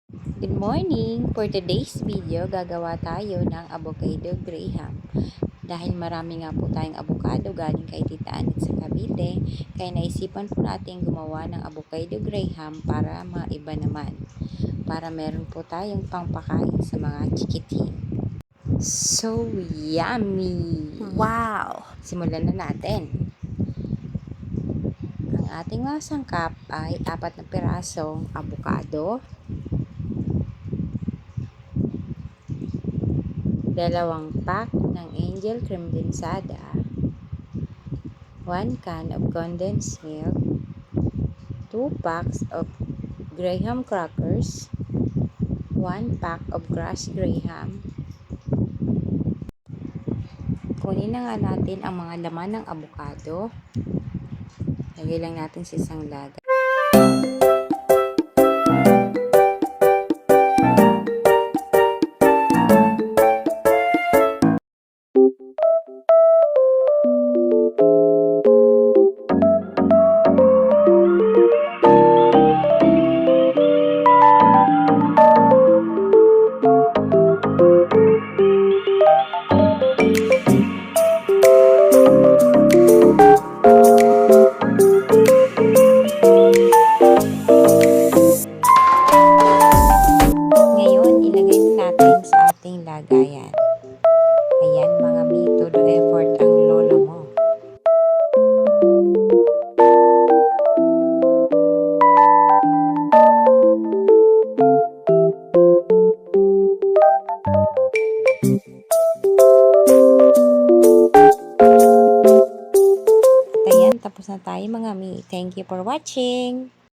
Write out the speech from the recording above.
Good morning! For today's video, gagawa tayo ng avocado graham. Dahil marami nga po tayong avocado galing kay Tita Anit sa Cavite, kaya naisipan po natin gumawa ng avocado graham para maiba naman. Para meron po tayong pangpakain sa mga chikiting. So yummy! Wow! Simulan na natin. Ang ating mga sangkap ay 4 na pirasong avocado, 2 pack ng Angel Cremdensada, 1 can of condensed milk, 2 packs of graham crackers, 1 pack of crushed graham. Kunin na nga natin ang mga laman ng avocado. Lagay lang natin sa isang lagay. Sa ating lagayan. Ayan mga mi, todo effort ang lolo mo. At ayan, tapos na tayo mga mi. Thank you for watching.